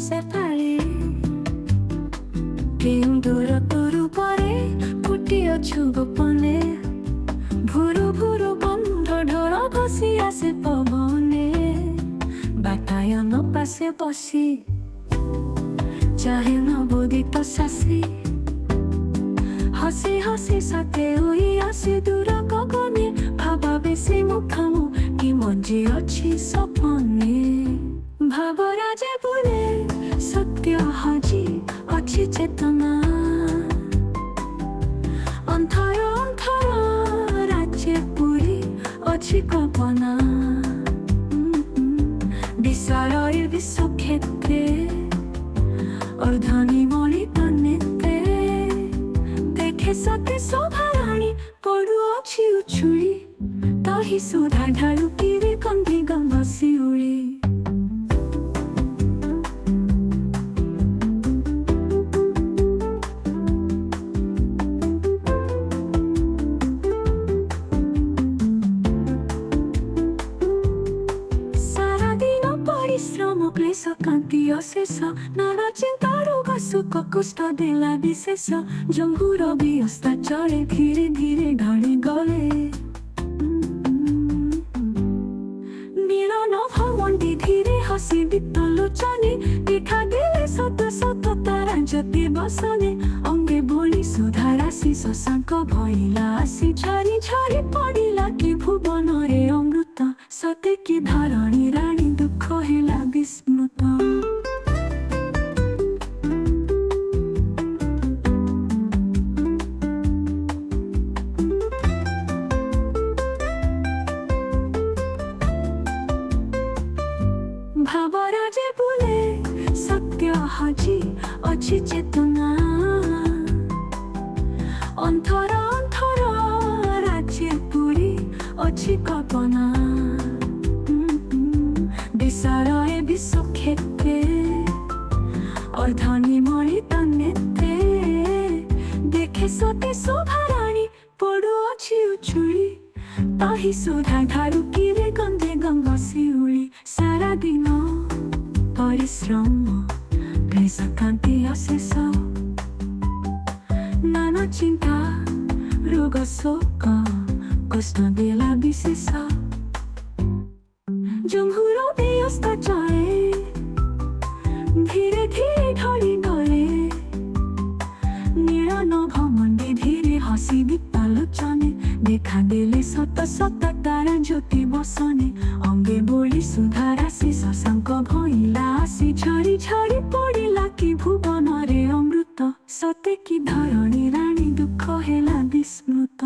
Sephali প্রেম দূরত্বর উপরে ফুটি অছু গোপনে ভুরু ভুরু গন্ধ ঢোল ভাসি আসে পবনে বাতায়ন পাশে বসি চাহে নবোদিত শাসি হসি হসি সাথে উই আসে দূর গগনে ভাবা বেশি মুখামু কি মঞ্জি অছি সপনে ভাবরাজে বুলে সত্য হাজি অছি চেতনা অন্তর অন্তর রাজ্যে পুরী অছি কল্পনা বিশালয় বিশ্বক্ষেত্রে অর্ধনি মণিতনেতে দেখে সতে শোভারাণী পড়ু অছি উছুড়ি তাহি সুধা ঢালুকিরে কন্ধি গম্বসি উড়ি ପରିଶ୍ରମ କ୍ଲେଶ କାନ୍ତି ଅଶେଷ ନାନା ଚିନ୍ତା ରୋଗ ସୁଖ କଷ୍ଟ ଦେଲା ବିଶେଷ ଜଙ୍ଗୁର ବିଅସ୍ତା ଚଳେ ଧୀରେ ଧୀରେ ଢଳି ଗଲେ ମିଳନ ଭବନ୍ତି ଧୀରେ ହସି ବିତଲୋଚନେ ଦେଖା ଦେଲେ ସତ ସତ ତାରା ଜ୍ୟୋତି ବସନେ ଅଙ୍ଗେ ବୋଳି ସୁଧା ରାଶି ଶଶାଙ୍କ ଭଇଲା ଆସି ଝରି ଝରି ପଡ଼ିଲା କି ଭୁବନରେ ଅମୃତ ସତେ କି ଧରଣୀ ରାଣୀ ଦୁଃଖ ହେଲା ବିସ୍ମୃତ ଭାବରାଜେ ବୁଲେ ସତ୍ୟ ହଜି ଅଛି ଚେତନା ଅନ୍ତର ଅନ୍ତର ରାଜ୍ୟ ପୁରୀ ଅଛି କଳ୍ପନା বিশালয় বিশ্বক্ষেত্রে অর্ধনি মণিতনেতে দেখে সতে শোভারাণী পড়ু অছি উছুড়ি তাহি সুধা ঢালুকিরে গন্ধে গম্বসি উড়ি সারা দিন পরিশ্রম ক্লেশ কান্তি অশেষ নানা চিন্তা রোগ শোক কষ্ট দেলা বিশেষ জঙ্গুর বিঅস্তা চলে ধীরে ধীরে ঢলি গলে মিলন ভবনে ধীরে হসি বিতলোচনে দেখা দেলে সত সত তারা জ্যোতি বসনে অঙ্গে বলি সুধা রাশি শশাঙ্ক ভইলা আসি ঝরি ঝরি পড়িলা কি ভুবନରେ অমৃত সতে কি ধরণী রাণী দুঃখ হেলা বিস্মৃত।